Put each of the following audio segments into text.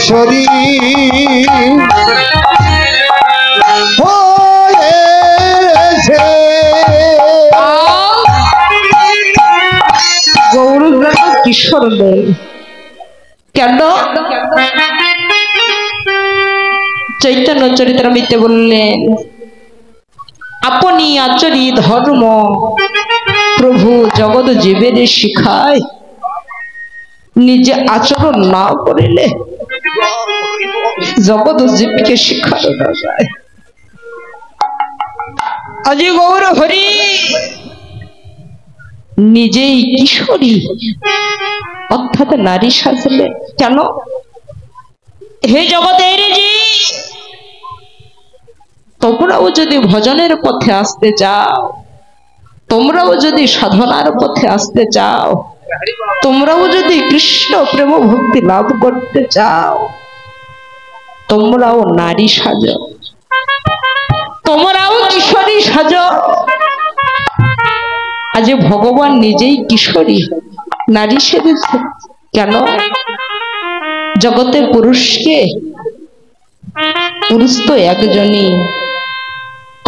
কিশোরী গৌরগ্রাম কিশোর দেব কেন চৈতন্য চরিতামৃতে বললেন আপনি আচরি ধর্ম প্রভু জগৎ জীবের শিখায় নিজে আচরণ না করিলে জগৎ জীবকে শিখানো না যায়। আজি গৌর হরি নিজেই কিশোরী অর্থাৎ নারী সাজলে কেন হে জগতের জি তোমরাও যদি ভজনের পথে আসতে চাও তোমরাও যদি সাধনার পথে আসতে চাও তোমরাও যদি কৃষ্ণ প্রেম ভক্তি লাভ করতে চাও তোমরাও নারী সাজো তোমরাও কিশোরী সাজো। আজ ভগবান নিজেই কিশোরী নারী সেজেছে কেন জগতে পুরুষকে পুরুষ তো একজনই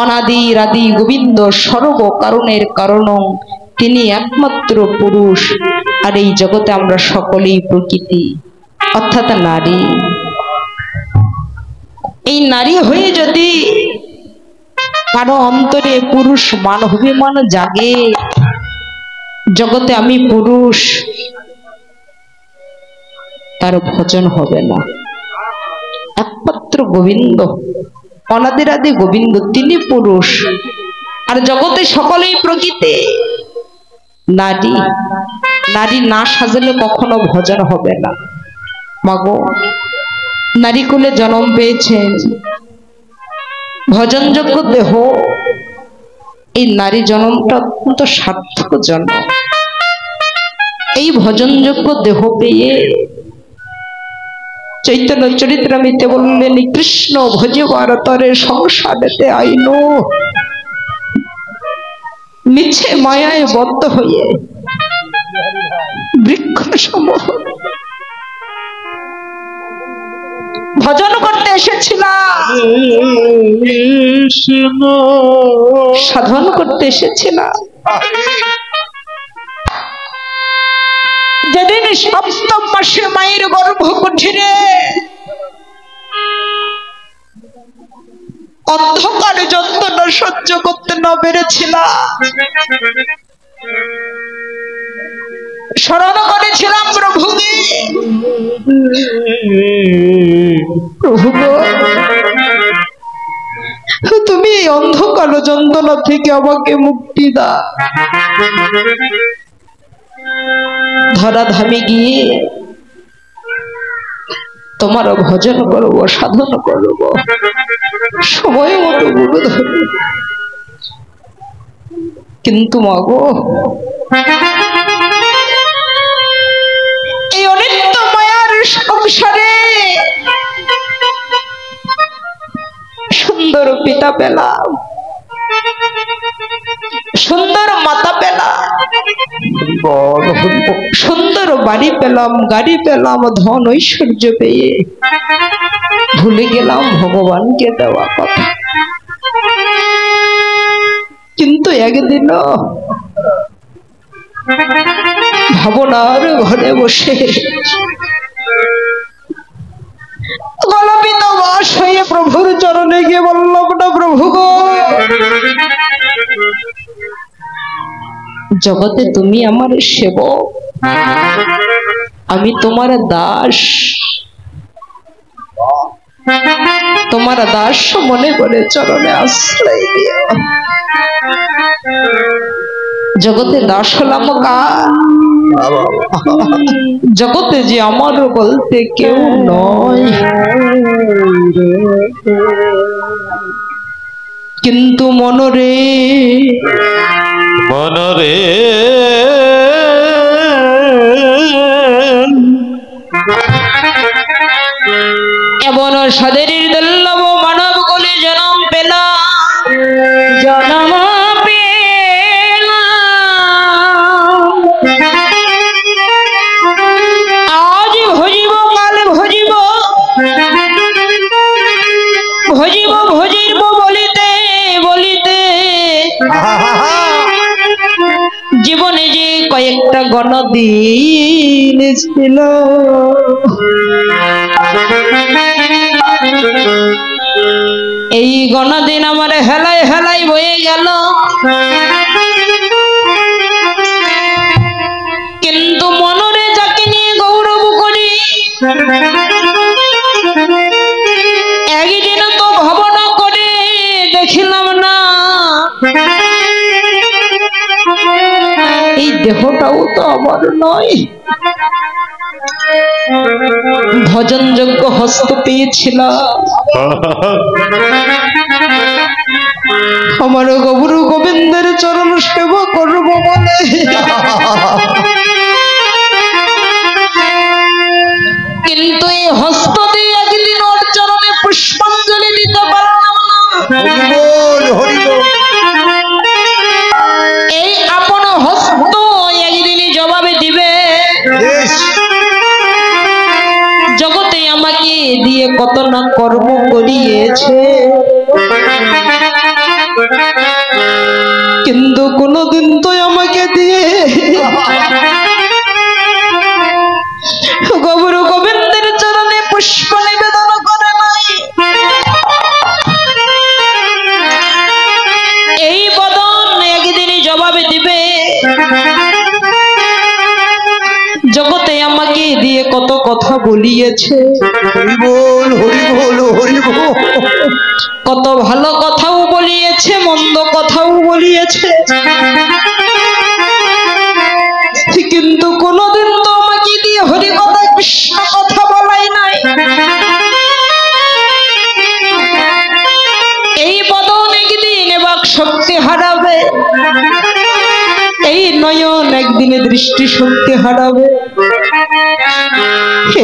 অনাদি আদি গোবিন্দ সর্ব কারণের কারণ তিনি একমাত্র পুরুষ আর এই জগতে আমরা সকলেই প্রকৃতি অর্থাৎ নারী। এই নারী হয়ে যদি কারো অন্তরে পুরুষ মান অভিমান জাগে জগতে আমি পুরুষ তার ভজন হবে না। একমাত্র গোবিন্দ অনাদির আদি গোবিন্দ তিনি পুরুষ আর জগতে সকলেই প্রকৃতি নারী। নারী না সাজলে কখনো ভজন হবে না। মাগো নারী কুলে জন্ম পেয়েছেন ভজনযোগ্য দেহ এই নারী জন্মটা অত্যন্ত সার্থক জন্ম। এই ভজনযোগ্য দেহ পেয়ে চৈতন্য চরিতামৃতে বললেন কৃষ্ণ ভজিবার তরে সংসারেতে আইনো মিছে মায়ায় বদ্ধ হয়ে বৃক্ষ সমূহ ভজন করতে এসেছিলাম সাধন করতে এসেছিলাম। যেদিন সপ্তম মাসে মায়ের গর্ভ কুঠিরে অন্ধকারে যন্ত্রণা সহ্য করতে না পেরেছিলাম স্মরণ করেছিলাম প্রভুকে প্রভু তুমি এই অন্ধকার যন্ত্রণা থেকে আমাকে মুক্তি দাও। ধরাধামে গিয়ে তোমার ভজন করব সাধন করব সময় মতো গুরু ধরব কিন্তু মাগো এই অনিত্য মায়ার সংসারে সুন্দর পিতা পেলাম সুন্দর মাতা পেলাম সুন্দর বাড়ি পেলাম গাড়ি পেলাম ধন ঐশ্বর্য পেয়ে ভুলে গেলাম ভগবানকে দেওয়া কথা। কিন্তু একদিন ভাবনার ঘরে বসে গলপিত বাস হয়ে প্রভুর চরণে গিয়ে বললাম না প্রভু গো জগতে তুমি আমার সেবক আমি তোমার দাস তোমার দাস মনে করে চরণে আশ্রয় দিও। জগতে দাস হলাম কার জগতে যে আমার বলতে কেউ নয় কিন্তু মনরে মনরে এমন সাদেরীর দুর্লভ মানব কোলে জন্ম পেলাম জন্ম আজ ভজিব কাল ভজিব গণদিন ছিল, এই গণদিন আমার হেলাই হেলাই বয়ে গেল, কিন্তু মনরে যাকে নিয়ে গৌরব করি একদিন তো ভাবনা করে দেখিলাম না এই দেহটাও তো আমার নয়। ভজনযোগ্য হস্ত পেয়েছিলাম, আমার গুরু গোবিন্দের চরণ সেবা করব বলে কিন্তু এই হস্ত দিয়ে একদিন ওর চরণে পুষ্পাঞ্জলি দিতে পারলাম না। এই আপন হস্ত একদিনই জবাবে দিবে, জগতে আমাকে দিয়ে কত না কর্ম করিয়েছে, কিন্তু কোনদিন তো আমাকে দিয়ে গুরু গোবিন্দের চরণে পুষ্প নিবেদন করে নাই। এই বদন একদিনই জবাবে দিবে, জগতে আমাকে দিয়ে কত কথা বলিয়েছে, কত ভালো কথাও বলিয়েছে, মন্দ কথাও বলিয়েছে, কিন্তু কোনদিন তো আমাকে দিয়ে হরি কথা কৃষ্ণ কথা বলাই নাই। এই বদন একদিন বাক শক্তি হারাবে, এই নয়ন একদিনে দৃষ্টি শক্তি হারাবে,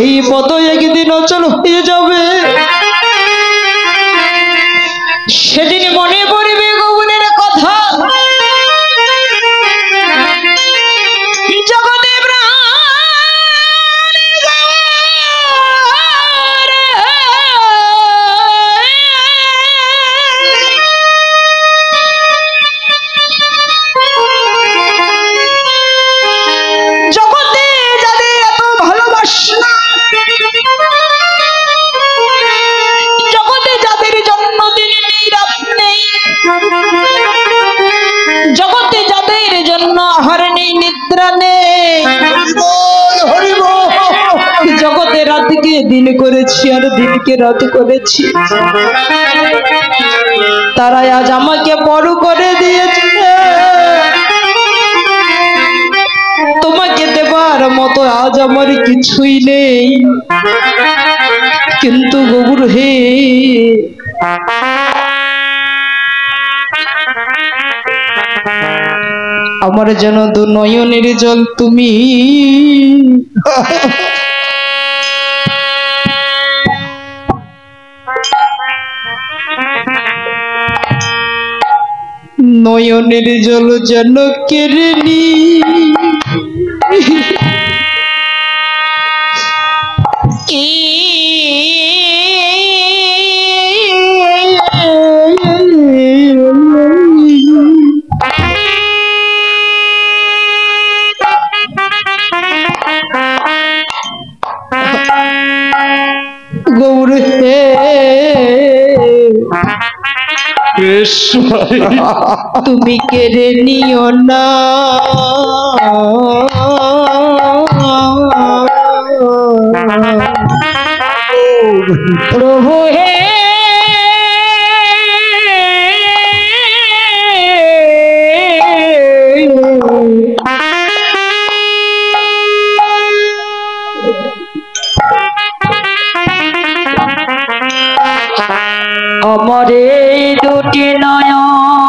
এই পদ একদিন অচল হয়ে যাবে। সেদিন মনে পড়বে গৌরের কথা, জগদেব জগতে যাদের এত ভালোবাসা, জগতে যাদের জন্মদিন নেই, রাত নেই, জগতে যাদের জন্য আহার নেই, নিদ্রা নেই, জগতে রাতকে দিন করেছি আর দিনকে রাত করেছি, তারাই আজ আমাকে বড় করে দিয়েছে। তোমাকে দেবার মতো আজ আমার কিছুই নেই, কিন্তু গৌর হে আমার যেন দু নয়নের জল তুমি নয়নের জল যেন কেড়ে নি, গৌর হে তুমি কেড়ে নিও না, প্রভু হে আমার এই দুটি নয়নের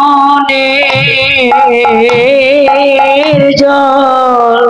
জল